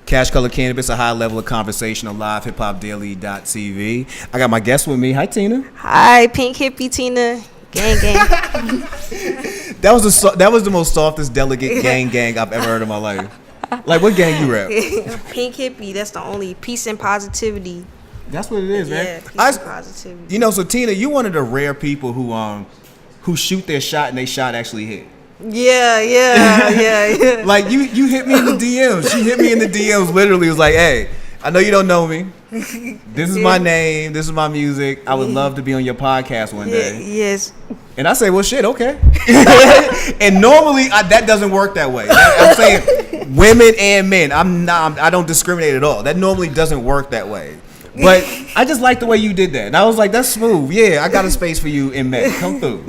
Cash Color Cannabis, a high level of conversation on live hiphopdaily.tv. I got my guest with me. Hi, Tina. Hi, Pink Hippie Tina. Gang, gang. That was the most softest delegate gang I've ever heard in my life. Like, what gang you rap? Pink Hippie. That's the only peace and positivity. That's what it is, man. Yeah, peace and positivity. You know, so Tina, you're one of the rare people who shoot their shot and they shot actually hit. Yeah. Like you hit me in the DMs. She hit me in the DMs. Literally, was like, "Hey, I know you don't know me. This is my name. This is my music. I would love to be on your podcast one day." Yes. And I say, "Well, shit, okay." And normally that doesn't work that way. I'm saying women and men. I don't discriminate at all. That normally doesn't work that way. But I just like the way you did that. And I was like, that's smooth. Yeah, I got a space for you in May. Come through.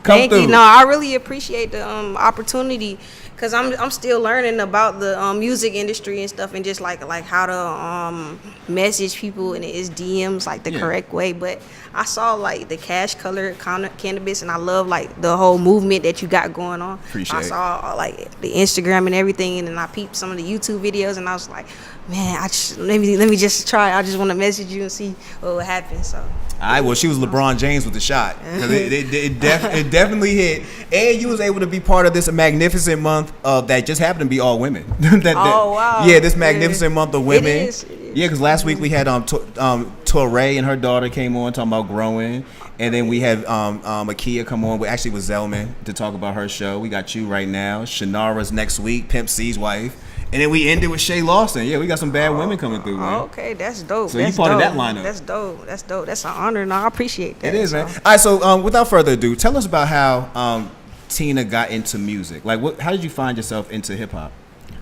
Thank you. No, I really appreciate the opportunity because I'm still learning about the music industry and stuff and just like how to message people in its DMs like the correct way. But I saw like the Cash Color Cannabis and I love like the whole movement that you got going on. Appreciate it. I saw like the Instagram and everything and then I peeped some of the YouTube videos and I was like, man, let me just try. I just want to message you and see what would happen. So. All right, well, she was LeBron James with the shot. Cause it definitely hit. And you was able to be part of this magnificent month that just happened to be all women. Wow. Yeah, this magnificent month of women. It is. Yeah, because last week we had Torre and her daughter came on talking about growing. And then we had Akia come on, actually with Zelman, to talk about her show. We got you right now. Shannara's next week, Pimp C's wife. And then we ended with Shay Lawson. Yeah, we got some bad women coming through, man. Okay, that's dope. So you part of that lineup. That's dope. That's an honor, and I appreciate that. It is, man. All right, so without further ado, tell us about how Tina got into music. Like, how did you find yourself into hip hop?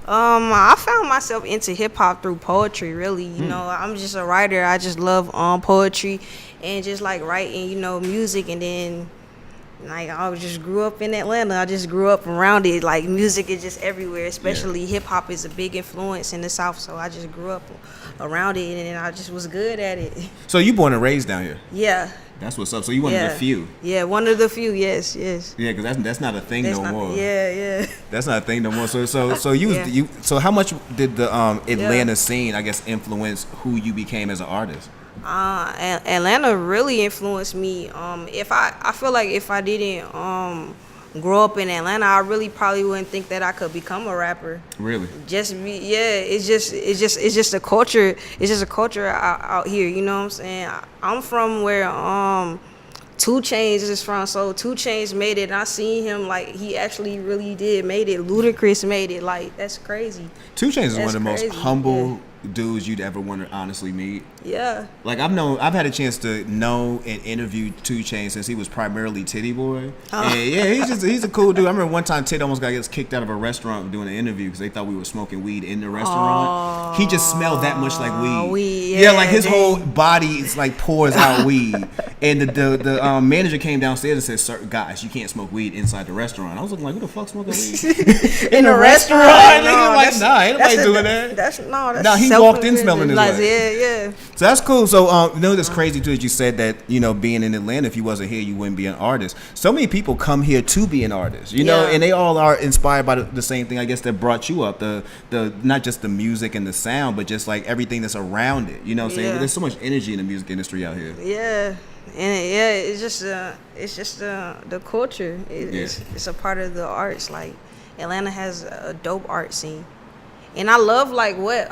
I found myself into hip hop through poetry. Really, you know, I'm just a writer. I just love poetry and just like writing, music, and then. Like I just grew up in Atlanta. I just grew up around it. Like music is just everywhere, especially hip hop is a big influence in the South. So I just grew up around it, and I just was good at it. So you born and raised down here? Yeah. That's what's up. So you one of the few? Yeah, one of the few. Yes. Yeah, because that's not a thing no more. Yeah. That's not a thing no more. So So how much did the Atlanta scene, I guess, influence who you became as an artist? Atlanta really influenced me. I feel like if I didn't grow up in Atlanta, I really probably wouldn't think that I could become a rapper. Really? It's just a culture. It's just a culture out here. You know what I'm saying? I'm from where 2 Chainz is from. So 2 Chainz made it. And I seen him like he actually really did made it. Ludacris made it. Like that's crazy. 2 Chainz is one of the most humble dudes you'd ever want to honestly meet. Yeah. Like I've had a chance to know and interview 2 Chainz since he was primarily Titty Boy. And he's a cool dude. I remember one time Titty almost got kicked out of a restaurant doing an interview because they thought we were smoking weed in the restaurant. He just smelled that much like weed. Yeah, like his whole body is like pours out weed. And the manager came downstairs and said, "Sir, guys, you can't smoke weed inside the restaurant." I was looking like, who the fuck smoking weed in the restaurant? Like, nah, ain't nobody doing that. He walked in smelling his way. Yeah. So that's cool. So that's crazy too. That you said that being in Atlanta, if you wasn't here, you wouldn't be an artist. So many people come here to be an artist, and they all are inspired by the same thing. I guess that brought you up the not just the music and the sound, but just like everything that's around it. You know what I'm saying? There's so much energy in the music industry out here. Yeah. And it's just the culture. It's a part of the arts. Like Atlanta has a dope art scene, and I love like what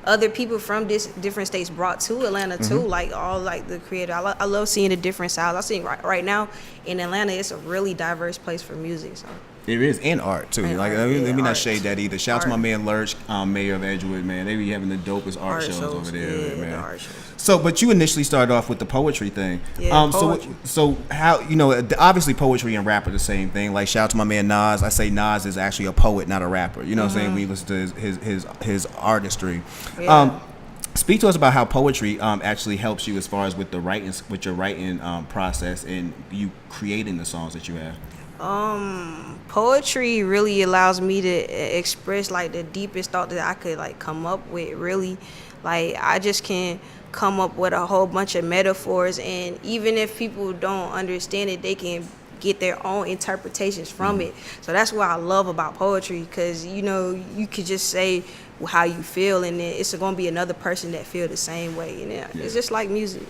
other people from different states brought to Atlanta too. Like all like the creator. I love seeing the different styles. I see right now in Atlanta, it's a really diverse place for music. So. It is, and art too. And like art, let me not shade that either. Shout out to my man Lurch, mayor of Edgewood, man. They be having the dopest art shows over there, man. The art shows. So, but you initially started off with the poetry thing. Yeah, poetry. So how obviously poetry and rap are the same thing. Like shout out to my man Nas. I say Nas is actually a poet, not a rapper. You know what I'm saying? When you listen to his artistry. Yeah. Speak to us about how poetry actually helps you as far as with your writing process and you creating the songs that you have. Poetry really allows me to express like the deepest thought that I could like come up with. Really, like I just can come up with a whole bunch of metaphors, and even if people don't understand it, they can get their own interpretations from it. So that's what I love about poetry, because you could just say how you feel, and then it's gonna be another person that feel the same way, and it's just like music.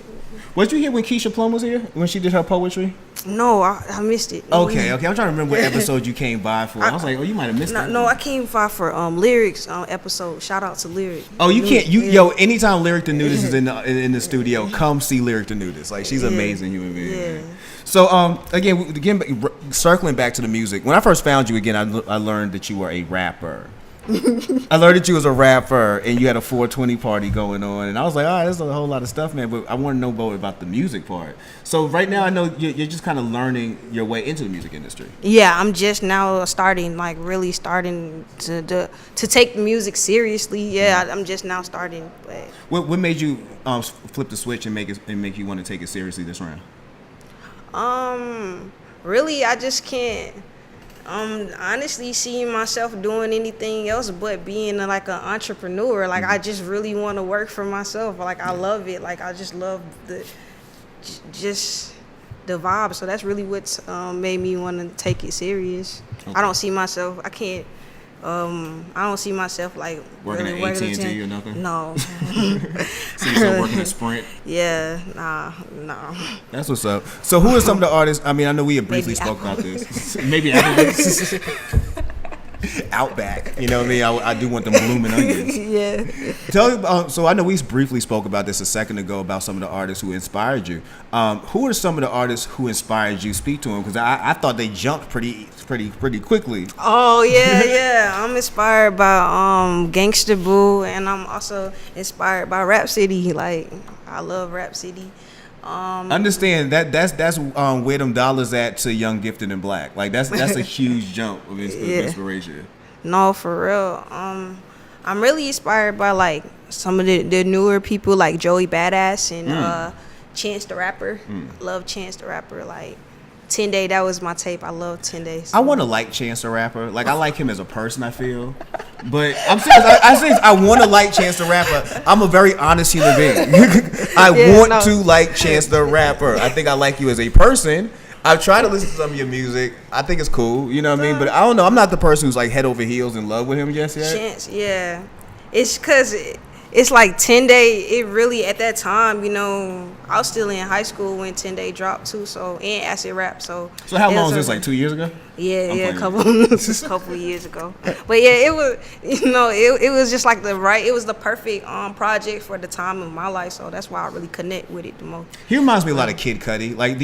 Was you here when Keisha Plum was here when she did her poetry? No, I missed it. Okay. I'm trying to remember what episode you came by for. I was like, oh, you might have missed that. No, I came by for Lyrics episode. Shout out to Lyric. Oh, you can't. Yo, anytime Lyric the Nudist is in the studio, come see Lyric the Nudist. Like, she's an amazing human being. Yeah. So again, circling back to the music. When I first found you again, I learned that you were a rapper. I learned that you was a rapper and you had a 420 party going on, and I was like, all right, there's a whole lot of stuff, man, but I want to know more about the music part. So right now I know you're just kind of learning your way into the music industry. Yeah, I'm just now starting, like really starting to take music seriously. Yeah, I'm just now starting. But what made you flip the switch and make you want to take it seriously this round? Really, I just can't honestly see myself doing anything else but being like an entrepreneur. Like, I just really want to work for myself. Like, I love it. Like, I just love the vibe. So that's really what made me want to take it serious. Okay. I don't see myself. I don't see myself like working really at AT&T or nothing. No. See yourself working at Sprint? Yeah, no. That's what's up. So who are some of the artists? I mean, I know we have briefly spoke about this. Maybe Outback. You know what I mean? I do want them blooming onions. Yeah. So I know we briefly spoke about this a second ago about some of the artists who inspired you. Who are some of the artists who inspired you? Speak to them, because I thought they jumped pretty quickly. Oh yeah. I'm inspired by Gangsta Boo, and I'm also inspired by Rap City. Like, I love Rap City. Understand that's where them dollars at to Young, Gifted, and Black. Like, that's a huge jump of inspiration. No, for real. I'm really inspired by like some of the newer people like Joey Badass and Chance the Rapper. Love Chance the Rapper. Like 10 Day, that was my tape. I love 10 Days. I want to like Chance the Rapper. Like, I like him as a person, I feel. But I'm serious. I want to like Chance the Rapper. I'm a very honest human being. I want to like Chance the Rapper. I think I like you as a person. I've tried to listen to some of your music. I think it's cool. You know what I mean? But I don't know. I'm not the person who's like head over heels in love with him just yet. Chance, yeah. It's because it's like 10 Day. It really, at that time, you know, I was still in high school when 10 Day dropped too. So, and Acid Rap. So how long was this? Like 2 years ago? Yeah, a couple of years ago. But yeah, it was, you know, it was just like it was the perfect project for the time of my life. So that's why I really connect with it the most. He reminds me a lot of Kid Cudi. Like,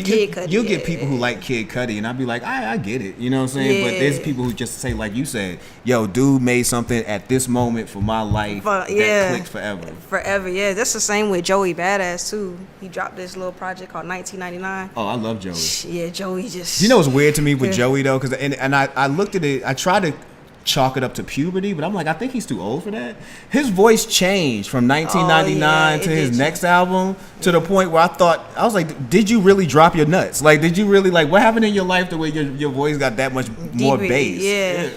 you'll get people who like Kid Cudi, and I'll be like, I get it. You know what I'm saying? Yeah. But there's people who just say, like you said, yo, dude made something at this moment for my life that clicked forever. Forever, yeah. That's the same with Joey Badass too. He dropped this little project called 1999. Oh, I love Joey. Yeah, Joey just. You know what's weird to me with Joey though? Because I looked at it. I tried to chalk it up to puberty, but I'm like, I think he's too old for that. His voice changed from 1999 to his next album to the point where I was like, did you really drop your nuts? Like, did you really, like, what happened in your life the way your voice got that much more bass? Yeah.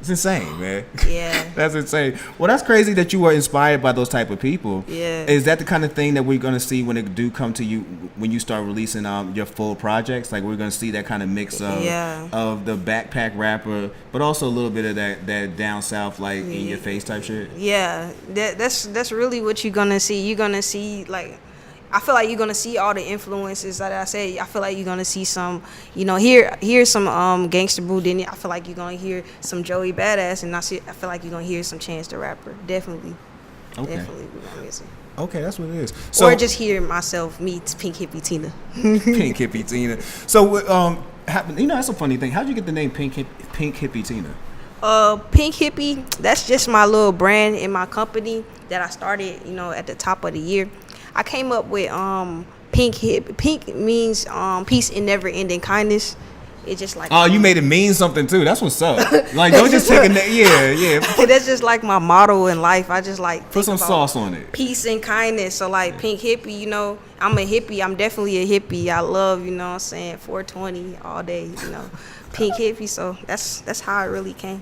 It's insane, man. Yeah. That's insane. Well, that's crazy that you were inspired by those type of people. Yeah. Is that the kind of thing that we're going to see when it do come to you, when you start releasing your full projects? Like, we're going to see that kind of mix of the backpack rapper, but also a little bit of that down south, like, in your face type shit? Yeah. That's really what you're going to see. You're going to see, like, I feel like you're gonna see all the influences that I say. I feel like you're gonna see some, you know, hear some Gangsta Boo. Then I feel like you're gonna hear some Joey Badass, and I feel like you're gonna hear some Chance the Rapper. Definitely. Okay. Definitely with my music. Okay, that's what it is. So, or just hear myself, me, Pink Hippie Tina. Pink Hippie Tina. So, you know, that's a funny thing. How'd you get the name Pink Hippie Tina? Pink Hippie. That's just my little brand in my company that I started, you know, at the top of the year. I came up with Pink Hip. Pink means peace and never ending kindness. It's just like, oh, you made it mean something too. That's what's up. Like, don't just take a yeah. That's just like my motto in life. I just like put some sauce on it. Peace and kindness. So like Pink Hippie, you know, I'm a hippie. I'm definitely a hippie. I love, you know what I'm saying, 420 all day, you know. Pink Hippie. So that's how it really came.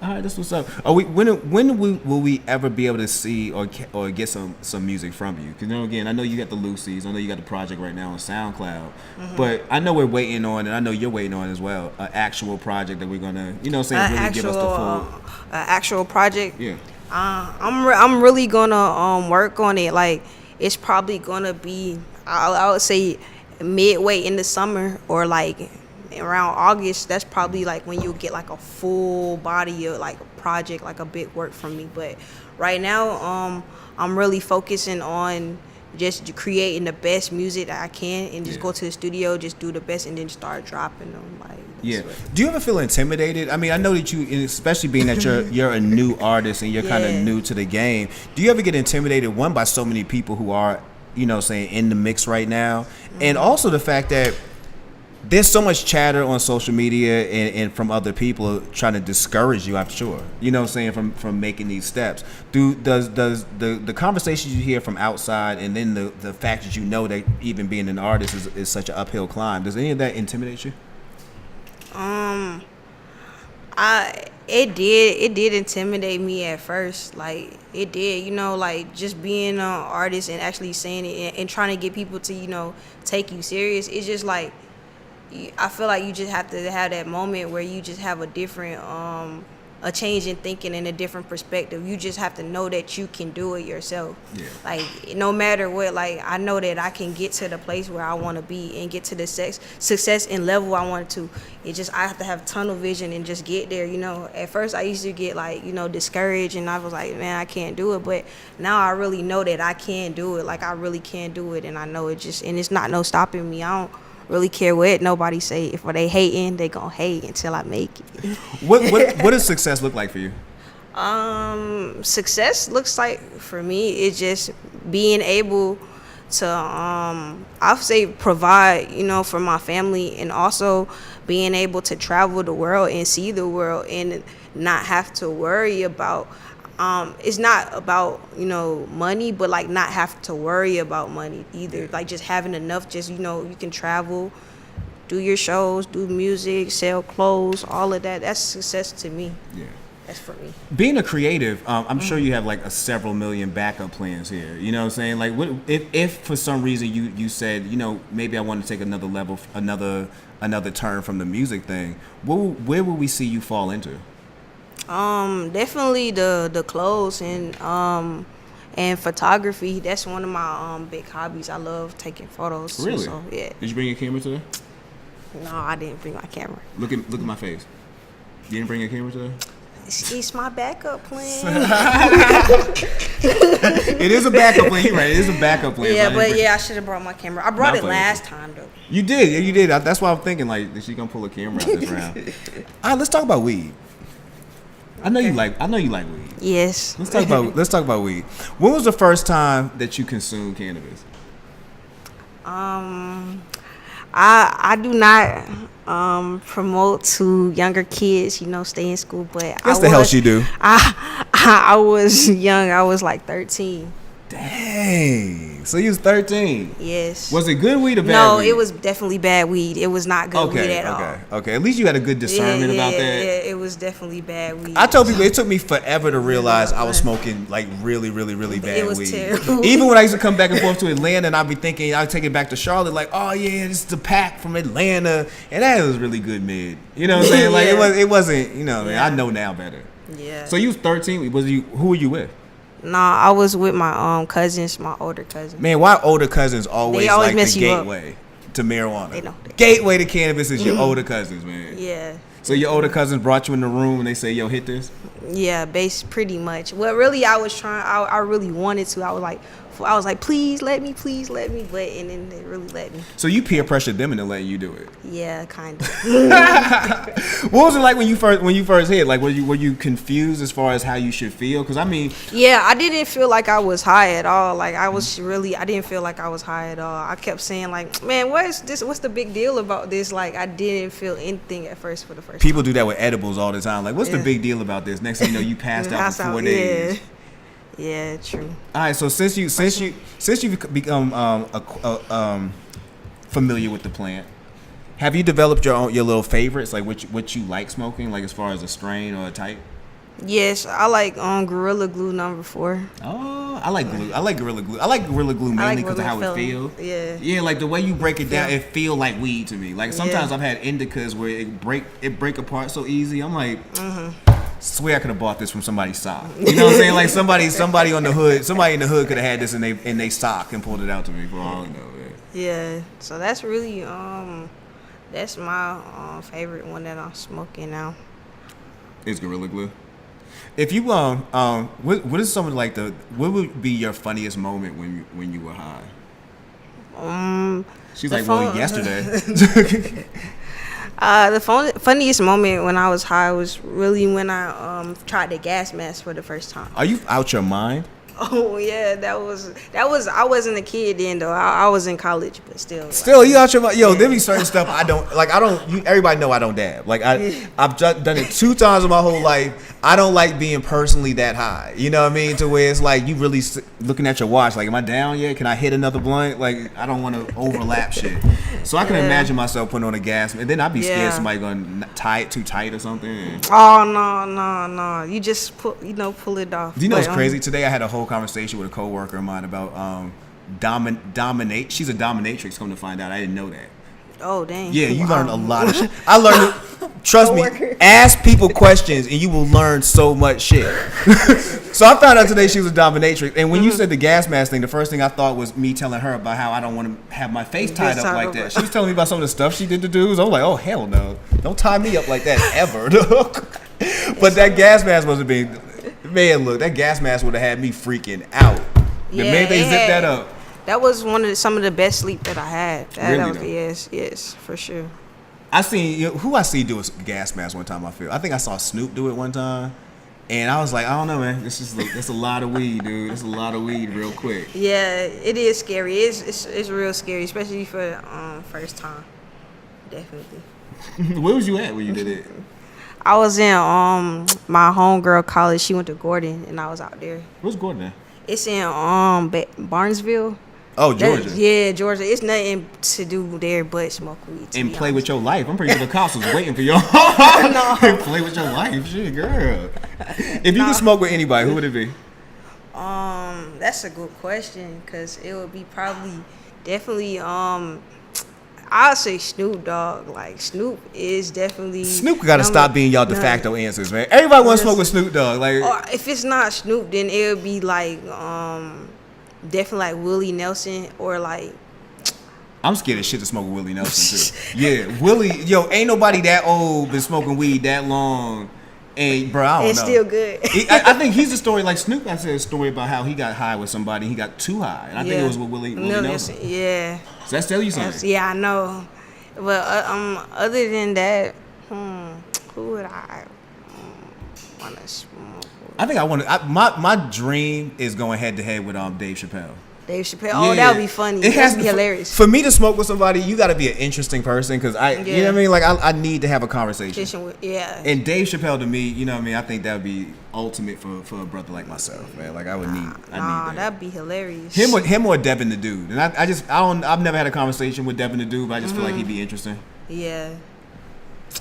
All right, that's what's up. Are we will we ever be able to see or get some music from you? Because again, I know you got the Lucy's, I know you got the project right now on SoundCloud, but I know we're waiting on, and I know you're waiting on as well, an actual project that we're gonna, really give us the full actual project. Yeah. I'm really gonna work on it. Like it's probably gonna be I would say midway in the summer or like around August. That's probably like when you'll get like a full body of like a project, like a big work from me. But right now, I'm really focusing on just creating the best music that I can and just go to the studio, just do the best, and then start dropping them. Like, do you ever feel intimidated? I mean, I know that you, especially being that you're a new artist and you're kind of new to the game. Do you ever get intimidated, one, by so many people who are, saying in the mix right now, and also the fact that there's so much chatter on social media and from other people trying to discourage you, I'm sure, from making these steps. Does the conversations you hear from outside, and then the fact that that even being an artist is such an uphill climb, does any of that intimidate you? It did intimidate me at first. Like it did, like just being an artist and actually saying it and trying to get people to, take you serious. It's just like, I feel like you just have to have that moment where you just have a different, a change in thinking and a different perspective. You just have to know that you can do it yourself. Yeah. Like no matter what, like I know that I can get to the place where I want to be and get to the success and level I want to. It just, I have to have tunnel vision and just get there. At first I used to get like, discouraged, and I was like, man, I can't do it. But now I really know that I can do it. Like I really can do it, and I know it just, and it's not no stopping me. I don't really care what nobody say. If they hating, they gonna hate until I make it. What does success look like for you? Success looks like for me it's just being able to I'll say provide, for my family, and also being able to travel the world and see the world and not have to worry about it's not about, money, but like not have to worry about money either. Like just having enough, just, you can travel, do your shows, do music, sell clothes, all of that. That's success to me. Yeah. That's for me. Being a creative, I'm sure you have like several million backup plans here. You know what I'm saying? Like what if for some reason you said, maybe I want to take another level, another turn from the music thing, where will we see you fall into? Definitely the clothes and photography. That's one of my big hobbies. I love taking photos. Really? So, yeah. Did you bring your camera today? No, I didn't bring my camera. Look at my face. You didn't bring your camera today? It's my backup plan. It is a backup plan, right? It is a backup plan. Yeah, I should have brought my camera. I brought it last time though. You did, yeah, you did. That's why I'm thinking like, is she gonna pull a camera out this round? All right, let's talk about weed. I know you like weed. Yes. Let's talk about weed. When was the first time that you consumed cannabis? I do not promote to younger kids, stay in school, but that's the hell she do. I was young. I was like 13. Dang. So you was 13. Yes. Was it good weed or bad weed? No, it was definitely bad weed. It was not good weed at all. Okay. At least you had a good discernment about that. Yeah, it was definitely bad weed. I told people it took me forever to realize I was smoking like really, really, really bad weed. It was terrible. Even when I used to come back and forth to Atlanta, and I'd be thinking I'd take it back to Charlotte, like, oh yeah, this is the pack from Atlanta, and that was really good mid. You know what I'm saying? Like it wasn't. I know now better. Yeah. So you was 13. Who were you with? Nah, I was with my cousins, my older cousins. Man, why older cousins always like the gateway to marijuana? They know. Gateway to cannabis is your older cousins, man. Yeah. So your older cousins brought you in the room and they say, yo, hit this? Yeah, pretty much. Well, really, I was trying. I really wanted to. I was like, please let me, but and then they really let me. So you peer pressured them into letting you do it? Yeah, kind of. What was it like when you first hit? Like, were you confused as far as how you should feel? Because I mean, yeah, I didn't feel like I was high at all. Like I didn't feel like I was high at all. I kept saying like, man, what is this? What's the big deal about this? Like I didn't feel anything at first for the first. People do that with edibles all the time. Like, what's the big deal about this? Next thing you know, you passed out for 4 days. Yeah, true. All right, so since you've become familiar with the plant, have you developed your little favorites, like what you like smoking, like as far as a strain or a type? Yes, I like Gorilla Glue #4. Oh, I like glue. I like Gorilla Glue. I like Gorilla Glue mainly because of how it feels. Yeah. Yeah, like the way you break it down, it feel like weed to me. Like sometimes I've had indicas where it break apart so easy. I'm like, swear I could have bought this from somebody's sock. You know what I'm saying? Like somebody on the hood, somebody in the hood could have had this in they sock and pulled it out to me for all I know. Yeah. So that's really that's my favorite one that I'm smoking now. It's Gorilla Glue. If you what is something like what would be your funniest moment when you were high? She's like, well, yesterday. The funniest moment when I was high was really when I tried the gas mask for the first time. Are you out your mind? Oh yeah, that was. I wasn't a kid then though. I was in college, but still. Still, you out your mind? Yo, there be certain stuff I don't like. Everybody know I don't dab. Like I've done it 2 times in my whole life. I don't like being personally that high. You know what I mean? To where it's like you really looking at your watch. Like, am I down yet? Can I hit another blunt? Like, I don't want to overlap shit. So I can imagine myself putting on a gas, and then I'd be scared somebody gonna tie it too tight or something. Oh no! You just pull it off. Do you know what's crazy? Today I had a whole conversation with a coworker of mine about dominate. She's a dominatrix. Come to find out, I didn't know that. Oh dang! Yeah, you learned a lot of shit. I learned. Trust me, ask people questions and you will learn so much shit. So I found out today she was a dominatrix. And when you said the gas mask thing, the first thing I thought was me telling her about how I don't want to have my face tied up like that. She was telling me about some of the stuff she did to dudes. I was like, oh hell no, don't tie me up like that ever. But that gas mask must have been, man. Look, that gas mask would have had me freaking out. The minute they zipped that up. That was some of the best sleep that I had. Really? Yes, for sure. I seen who I see do a gas mask one time. I think I saw Snoop do it one time, and I was like, I don't know, man. That's a lot of weed, dude. That's a lot of weed, real quick. Yeah, it is scary. It's real scary, especially for the first time. Definitely. Where was you at when you did it? I was in my homegirl college. She went to Gordon, and I was out there. Where's Gordon at? It's in Barnesville. Oh, Georgia. Georgia. It's nothing to do there but smoke weed. And play with your life. I'm pretty sure the cops was waiting for y'all. Play with your life, shit, girl. If you could smoke with anybody, who would it be? That's a good question, cause it would be definitely I'll say Snoop Dogg. Like Snoop is definitely. Snoop got to stop being y'all de facto answers, man. Everybody wants to smoke with Snoop Dogg. Like, if it's not Snoop, then it would be like definitely like Willie Nelson or like. I'm scared of shit to smoke with Willie Nelson too. Yeah, Willie, ain't nobody that old been smoking weed that long. And bro, I don't know. It's still good. I think he's a story like Snoop. I said a story about how he got high with somebody. He got too high, and I think it was with Willie Nelson. Yeah. Does that tell you something? Yeah, I know. But other than that, who would I want to smoke with? I think I want to. My dream is going head to head with Dave Chappelle. Dave Chappelle. Oh, that would be funny. It has to be hilarious. For me to smoke with somebody, you got to be an interesting person because you know what I mean. Like I need to have a conversation. And Dave Chappelle to me, you know what I mean. I think that would be ultimate for a brother like myself, man. Like I need that. That'd be hilarious. Him or Devin the Dude. And I've never had a conversation with Devin the Dude, but I just feel like he'd be interesting. Yeah.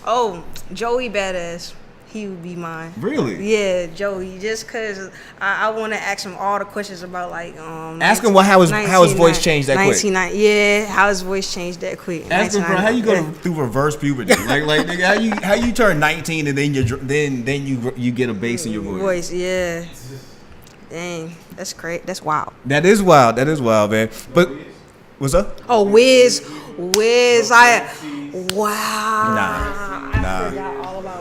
Oh, Joey Badass. He would be mine. Really? Yeah, Joey. Just because I want to ask him all the questions about like. Ask him how his voice changed that quick. Yeah, how his voice changed that quick. Ask him, bro, how you go through reverse puberty? like nigga, how you turn 19 and then you get a bass in your voice. Yeah. Dang, that's great. That's wild. That is wild, man. But what's up? Oh, Wiz. Wow. Nah.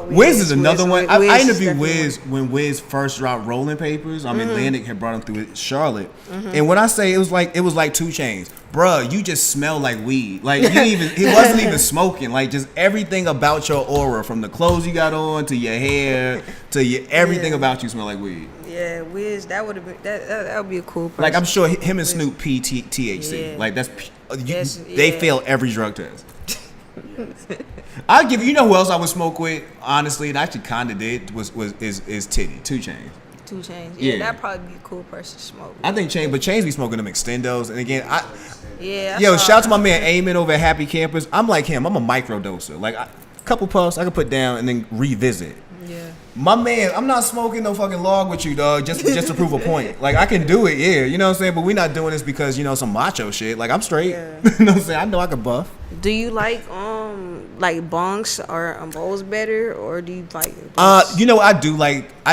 Wiz is another one. I interviewed Wiz when Wiz first dropped Rolling Papers. Atlantic had brought him through Charlotte. And when I say it was like 2 Chainz, bruh, you just smell like weed. Like he wasn't even smoking. Like just everything about your aura, from the clothes you got on to your hair to everything about you smell like weed. Yeah, Wiz, that would have been that would be a cool person. Like I'm sure him and Snoop THC. Yeah. Like they fail every drug test. I'll give you know who else I would smoke with, honestly, and I actually kinda did is Titty, 2 Chainz. 2 Chainz. Yeah, that'd probably be a cool person to smoke with. I think Chainz be smoking them extendos, and again shout out to my man Eamon over at Happy Campers. I'm like him, I'm a microdoser. Like a couple puffs I can put down and then revisit. Yeah. My man, I'm not smoking no fucking log with you, dog, just to prove a point. Like, I can do it, yeah, you know what I'm saying? But we not doing this because, you know, some macho shit. Like, I'm straight. Yeah. You know what I'm saying? I know I can buff. Do you like bongs or bowls better, or do you like? You know, I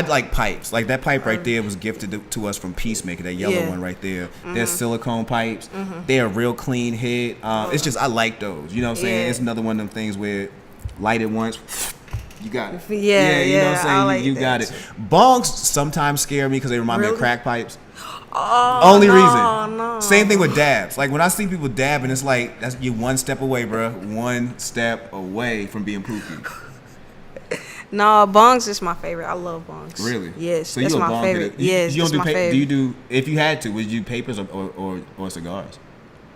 like pipes. Like that pipe right there was gifted to us from Peacemaker. That yellow one right there. They're silicone pipes. They're a real clean hit. It's just I like those. You know what I'm saying? It's another one of them things where light it once. You got it. Yeah, you know what I'm saying? I like you got it. Bongs sometimes scare me because they remind me of crack pipes. Oh, Only no, reason. No. Same thing with dabs. Like when I see people dabbing, it's like that's you one step away, bro. One step away from being poopy. No, bongs is my favorite. I love bongs. Really? Yes, So that's you a my bong favorite. getter. You Yes, don't that's do my favorite. Do you do if you had to? Would you do papers or cigars?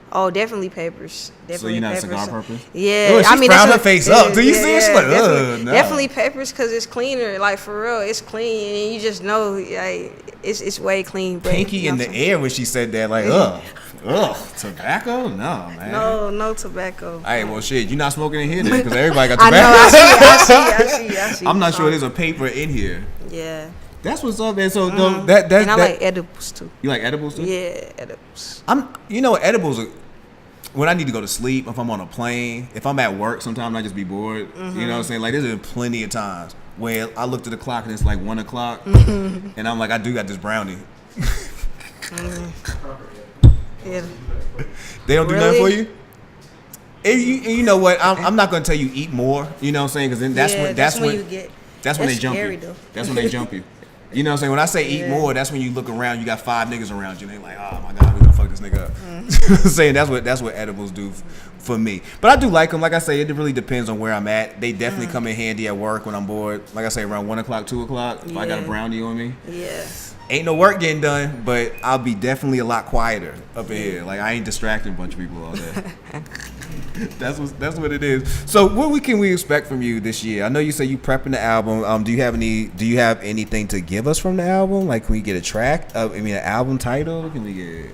Oh, definitely papers. Definitely So you're not a papers. cigar purpose? Yeah, Oh, she I mean frowned that's her face up. Do you see it? She's like, definitely, no. definitely papers because it's cleaner. Like for real, it's clean, and you just know, like it's way clean. But, Pinky you know in the air when she said that, like, ugh, tobacco? No, man. No tobacco. All right, well, shit, you're not smoking in here then because everybody got I know. tobacco. I see. I'm not sure there's a paper in here. Yeah. That's what's up, man. So And I like edibles too. You like edibles too? Yeah, edibles. Edibles are when I need to go to sleep, if I'm on a plane, if I'm at work, sometimes I just be bored. You know what I'm saying? Like there's been plenty of times where I looked at the clock and it's like 1 o'clock, and I'm like, I do got this brownie. Yeah. They don't do nothing for you. And you know what? I'm not gonna tell you eat more. You know what I'm saying? Because then that's when you get. That's when they jump scary, you. though. That's when they jump you. You know what I'm saying? When I say eat more, that's when you look around, you got 5 niggas around you, and they like, oh my God, we gonna fuck this nigga up. You know what I'm saying? That's what edibles do for me. But I do like them. Like I say, it really depends on where I'm at. They definitely come in handy at work when I'm bored. Like I say, around 1 o'clock, 2 o'clock, if I got a brownie on me. Yeah. Ain't no work getting done, but I'll be definitely a lot quieter up in here. Like I ain't distracting a bunch of people all day. That's what it is. So what can we expect from you this year? I know you say you prepping the album. Do you have anything to give us from the album? Like can we get a track? An album title? Can we get?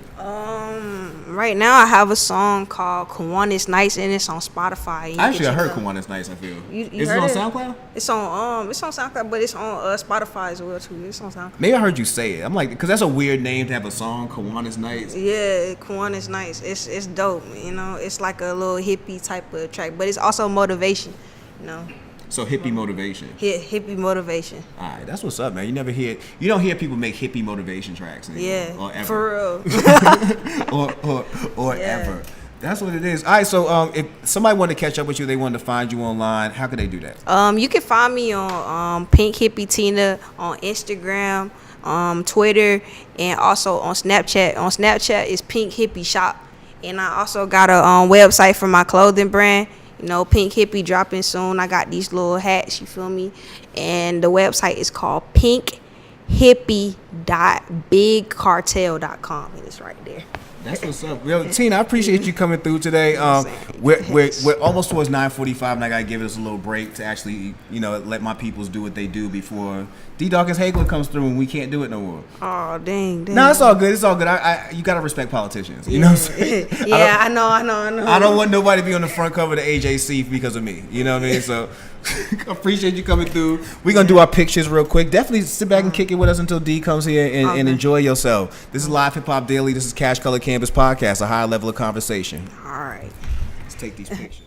Right now I have a song called Kiwanis Nights and it's on Spotify. I heard Kiwanis Nights. I feel. Is it on SoundCloud? It's on SoundCloud, but it's on Spotify as well too. It's on SoundCloud. Maybe I heard you say it. I'm like, because that's a weird name to have a song, Kiwanis Nights. Yeah, Kiwanis Nights. It's dope. You know, it's like a little hippie type of track, but it's also motivation. You know. So hippie motivation. Hippie motivation. All right, that's what's up, man. You don't hear people make hippie motivation tracks anymore. Yeah, or ever. for real. or ever. That's what it is. All right, so if somebody wanted to catch up with you, they wanted to find you online, how could they do that? You can find me on Pink Hippie Tina on Instagram, Twitter, and also on Snapchat. On Snapchat is Pink Hippie Shop, and I also got a website for my clothing brand. You know, Pink Hippie dropping soon. I got these little hats, you feel me? And the website is called pinkhippie.bigcartel.com, and it's right there. That's what's up. Yo, Tina, I appreciate you coming through today. We're almost towards 9:45, and I gotta give us a little break to actually, let my peoples do what they do before D-Dawkins Hagler comes through and we can't do it no more. Oh, dang. No, it's all good. It's all good. You gotta respect politicians. You know what I'm saying? Yeah, I know. I don't want nobody to be on the front cover of the AJC because of me. You know what I mean? So I appreciate you coming through. We're gonna do our pictures real quick. Definitely sit back and kick it with us until D comes here and enjoy yourself. This is Live Hip Hop Daily. This is Cash Color Canvas Podcast, a higher level of conversation. All right. Let's take these pictures.